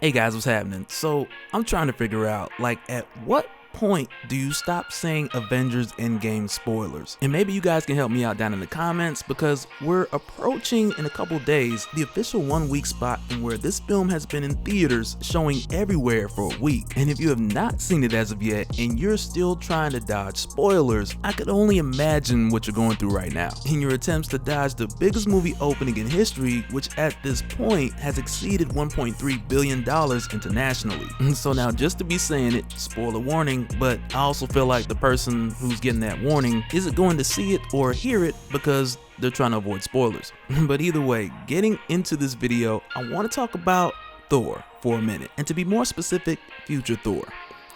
Hey guys, what's happening? So I'm trying to figure out, at what point do you stop saying Avengers Endgame spoilers? And maybe you guys can help me out down in the comments, because we're approaching in a couple days the official 1 week spot from where this film has been in theaters showing everywhere for a week. And if you have not seen it as of yet and you're still trying to dodge spoilers, I could only imagine what you're going through right now in your attempts to dodge the biggest movie opening in history, which at this point has exceeded $1.3 billion internationally. So now, just to be saying it, spoiler warning, but I also feel like the person who's getting that warning isn't going to see it or hear it because they're trying to avoid spoilers. But either way, getting into this video, I want to talk about Thor for a minute, and to be more specific, future Thor.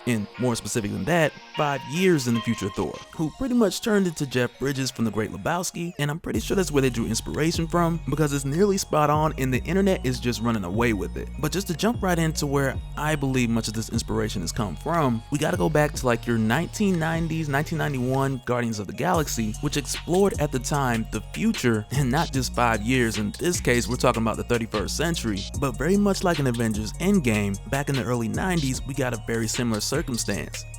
And more specific than that, 5 years in the future Thor, who pretty much turned into Jeff Bridges from The Great Lebowski, and I'm pretty sure that's where they drew inspiration from, because it's nearly spot on and the internet is just running away with it. But just to jump right into where I believe much of this inspiration has come from, we gotta go back to your 1990s, 1991 Guardians of the Galaxy, which explored at the time the future, and not just 5 years. In this case, we're talking about the 31st century, but very much like an Avengers Endgame, back in the early 90s, we got a very similar circumstance.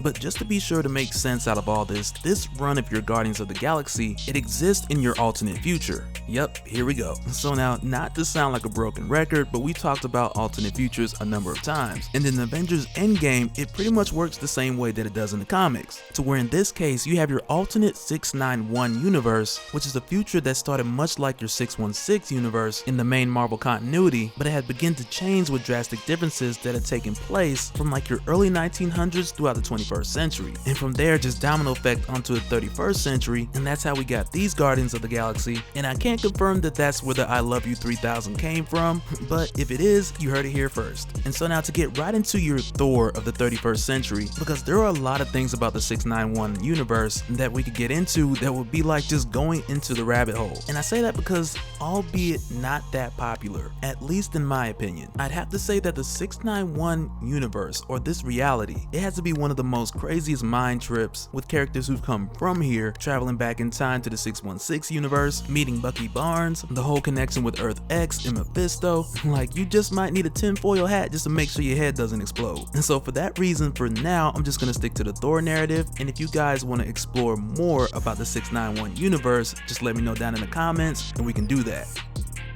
But just to be sure to make sense out of all this run of your Guardians of the Galaxy, it exists in your alternate future. Yep, here we go. So now, not to sound like a broken record, but we talked about alternate futures a number of times. And in Avengers Endgame, it pretty much works the same way that it does in the comics, to where in this case, you have your alternate 691 universe, which is a future that started much like your 616 universe in the main Marvel continuity, but it had begun to change with drastic differences that had taken place from your early 1900s throughout the 21st century, and from there just domino effect onto the 31st century, and that's how we got these Guardians of the Galaxy. And I can't confirm that that's where the I Love You 3000 came from, but if it is, you heard it here first. And so now to get right into your Thor of the 31st century, because there are a lot of things about the 691 universe that we could get into that would be like just going into the rabbit hole. And I say that because, albeit not that popular, at least in my opinion, I'd have to say that the 691 universe, or this reality, it has to be one of the most craziest mind trips, with characters who've come from here traveling back in time to the 616 universe, meeting Bucky Barnes, the whole connection with Earth X and Mephisto. You just might need a tinfoil hat just to make sure your head doesn't explode. And so for that reason, for now, I'm just gonna stick to the Thor narrative, and if you guys want to explore more about the 691 universe, just let me know down in the comments and we can do that.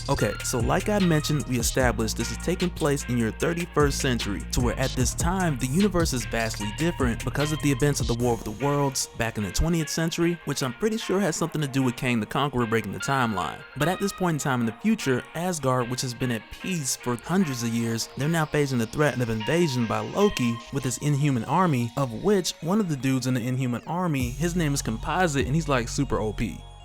Okay, so like I mentioned, we established this is taking place in your 31st century, to where at this time, the universe is vastly different because of the events of the War of the Worlds back in the 20th century, which I'm pretty sure has something to do with Kang the Conqueror breaking the timeline. But at this point in time in the future, Asgard, which has been at peace for hundreds of years, they're now facing the threat of invasion by Loki with his Inhuman army, of which one of the dudes in the Inhuman army, his name is Composite, and he's super OP.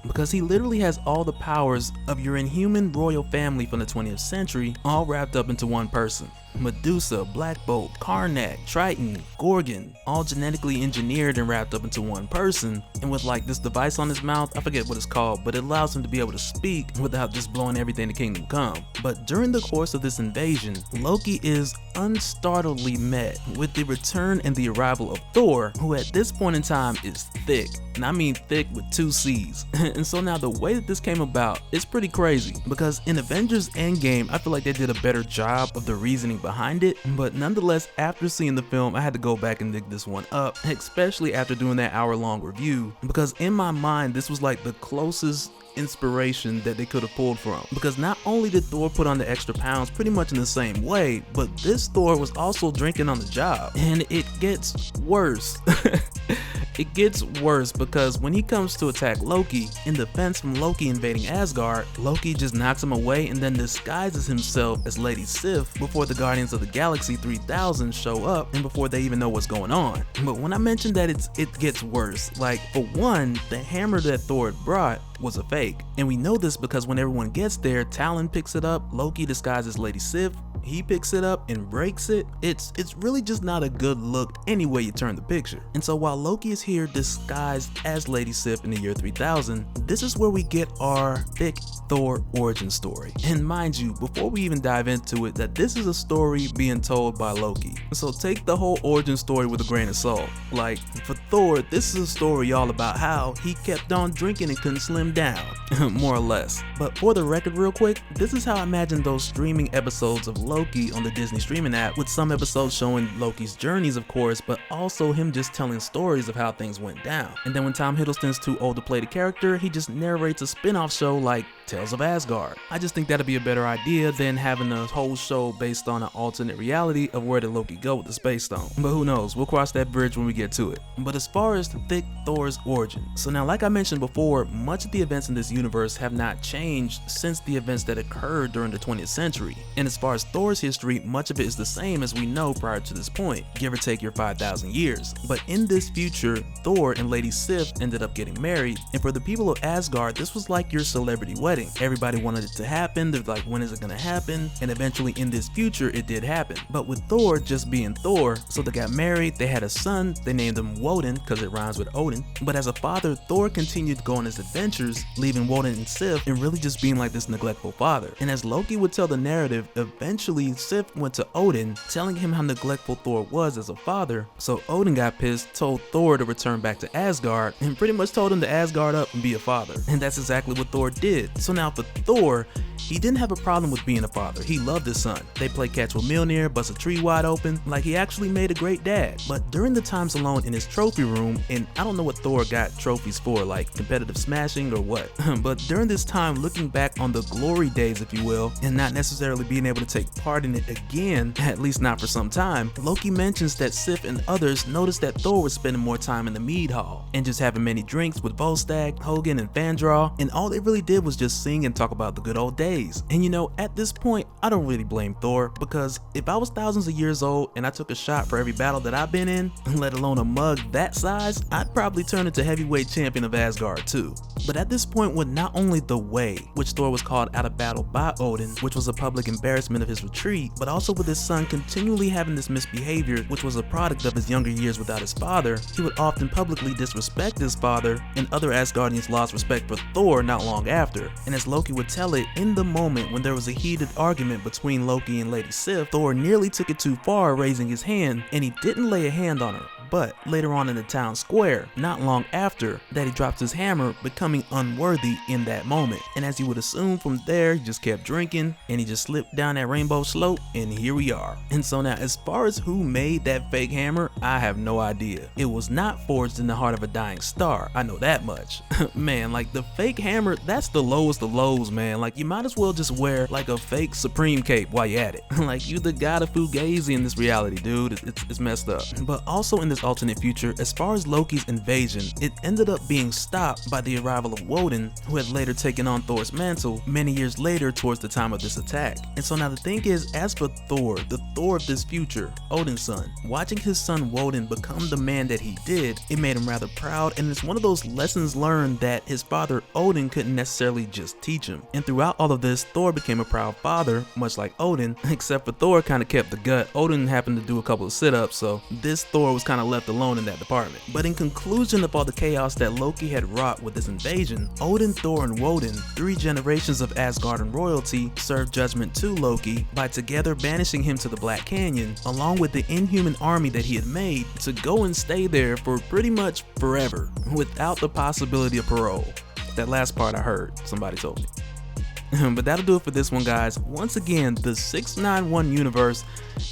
Because he literally has all the powers of your Inhuman royal family from the 20th century all wrapped up into one person. Medusa, Black Bolt, Karnak, Triton, Gorgon, all genetically engineered and wrapped up into one person, and with this device on his mouth, I forget what it's called, but it allows him to be able to speak without just blowing everything to Kingdom Come. But during the course of this invasion, Loki is unstartledly met with the return and the arrival of Thor, who at this point in time is Thicc, and I mean Thick with 2 C's. And so now the way that this came about is pretty crazy, because in Avengers Endgame, I feel like they did a better job of the reasoning behind it, but nonetheless, after seeing the film, I had to go back and dig this one up, especially after doing that hour-long review, because in my mind, this was the closest inspiration that they could have pulled from. Because not only did Thor put on the extra pounds pretty much in the same way, but this Thor was also drinking on the job. And it gets worse. It gets worse, because when he comes to attack Loki, in defense from Loki invading Asgard, Loki just knocks him away and then disguises himself as Lady Sif before the Guardians of the Galaxy 3000 show up and before they even know what's going on. But when I mentioned that it gets worse, for one, the hammer that Thor had brought was a fake. And we know this because when everyone gets there, Talon picks it up, Loki disguises Lady Sif, he picks it up and breaks it. It's really just not a good look any way you turn the picture. And so while Loki is here disguised as Lady Sif in the year 3000, this is where we get our Thicc Thor origin story. And mind you, before we even dive into it, that this is a story being told by Loki. So take the whole origin story with a grain of salt. For Thor, this is a story all about how he kept on drinking and couldn't slim down, more or less. But for the record real quick, this is how I imagine those streaming episodes of Loki Loki on the Disney streaming app, with some episodes showing Loki's journeys of course, but also him just telling stories of how things went down. And then when Tom Hiddleston's too old to play the character, he just narrates a spin-off show like Tales of Asgard. I just think that'd be a better idea than having a whole show based on an alternate reality of where did Loki go with the Space Stone. But who knows, we'll cross that bridge when we get to it. But as far as Thicc Thor's origin, so now like I mentioned before, much of the events in this universe have not changed since the events that occurred during the 20th century. And as far as Thor's history, much of it is the same as we know prior to this point, give or take your 5,000 years. But in this future, Thor and Lady Sif ended up getting married, and for the people of Asgard, this was like your celebrity wedding. Everybody wanted it to happen, they're like, when is it gonna happen? And eventually in this future, it did happen. But with Thor just being Thor, so they got married, they had a son, they named him Woden because it rhymes with Odin. But as a father, Thor continued to go on his adventures, leaving Woden and Sif and really just being like this neglectful father. And as Loki would tell the narrative, eventually Sif went to Odin, telling him how neglectful Thor was as a father. So Odin got pissed, told Thor to return back to Asgard, and pretty much told him to Asgard up and be a father. And that's exactly what Thor did. So now for Thor, he didn't have a problem with being a father. He loved his son. They played catch with Mjolnir, bust a tree wide open, like he actually made a great dad. But during the times alone in his trophy room, and I don't know what Thor got trophies for, like competitive smashing or what, but during this time looking back on the glory days if you will, and not necessarily being able to take part in it again, at least not for some time, Loki mentions that Sif and others noticed that Thor was spending more time in the mead hall, and just having many drinks with Volstagg, Hogan, and Fandral, and all they really did was just sing and talk about the good old days. And you know, at this point, I don't really blame Thor, because if I was thousands of years old and I took a shot for every battle that I've been in, let alone a mug that size, I'd probably turn into heavyweight champion of Asgard too. But at this point, with not only the way which Thor was called out of battle by Odin, which was a public embarrassment of his retreat, but also with his son continually having this misbehavior, which was a product of his younger years without his father, he would often publicly disrespect his father, and other Asgardians lost respect for Thor not long after. And as Loki would tell it, in the moment when there was a heated argument between Loki and Lady Sif, Thor nearly took it too far, raising his hand, and he didn't lay a hand on her. But later on in the town square, not long after that, he drops his hammer, becoming unworthy in that moment. And as you would assume from there, he just kept drinking and he just slipped down that rainbow slope, and here we are. And so now, as far as who made that fake hammer, I have no idea. It was not forged in the heart of a dying star, I know that much. Man, like the fake hammer, that's the lowest of lows, man. Like you might as well just wear like a fake Supreme cape while you're at it. Like you the god of Fugazi in this reality, dude. It's messed up. But also in this alternate future, as far as Loki's invasion, it ended up being stopped by the arrival of Woden, who had later taken on Thor's mantle many years later towards the time of this attack. And so now the thing is, as for Thor, the Thor of this future, Odin's son, watching his son Woden become the man that he did, it made him rather proud, and it's one of those lessons learned that his father Odin couldn't necessarily just teach him. And throughout all of this, Thor became a proud father, much like Odin, except for Thor kind of kept the gut. Odin happened to do a couple of sit-ups, so this Thor was kind of left alone in that department. But in conclusion of all the chaos that Loki had wrought with this invasion, Odin, Thor, and Woden, 3 generations of Asgardian royalty, served judgment to Loki by together banishing him to the Black Canyon, along with the inhuman army that he had made, to go and stay there for pretty much forever, without the possibility of parole. That last part I heard, somebody told me. But that'll do it for this one, guys. Once again, the 691 universe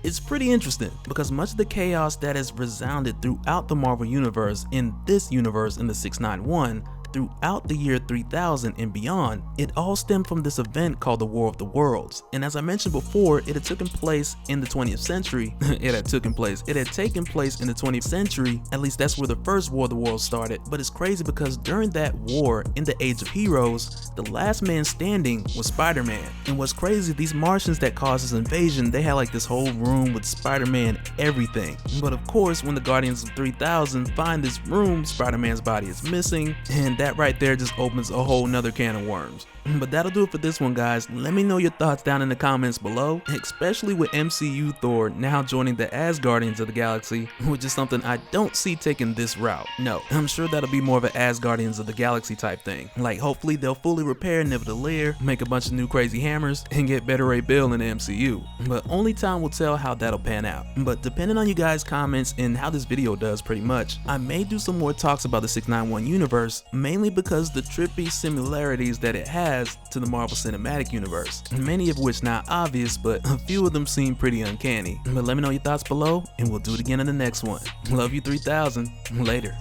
is pretty interesting because much of the chaos that has resounded throughout the Marvel universe in this universe in the 691 throughout the year 3000 and beyond, it all stemmed from this event called the War of the Worlds. And as I mentioned before, it had taken place in the 20th century. It had taken place in the 20th century. At least that's where the first War of the Worlds started. But it's crazy because during that war, in the Age of Heroes, the last man standing was Spider-Man. And what's crazy, these Martians that caused this invasion, they had like this whole room with Spider-Man everything. But of course, when the Guardians of 3000 find this room, Spider-Man's body is missing, and that right there just opens a whole nother can of worms. But that'll do it for this one, guys. Let me know your thoughts down in the comments below, especially with MCU Thor now joining the Asgardians of the Galaxy, which is something I don't see taking this route. No, I'm sure that'll be more of an Asgardians of the Galaxy type thing. Like hopefully they'll fully repair Nidavellir, make a bunch of new crazy hammers, and get better Ray Bill in the MCU. But only time will tell how that'll pan out. But depending on you guys' comments and how this video does pretty much, I may do some more talks about the 691 universe, maybe mainly because the trippy similarities that it has to the Marvel Cinematic Universe, many of which not obvious, but a few of them seem pretty uncanny. But let me know your thoughts below, and we'll do it again in the next one. Love you 3000. Later.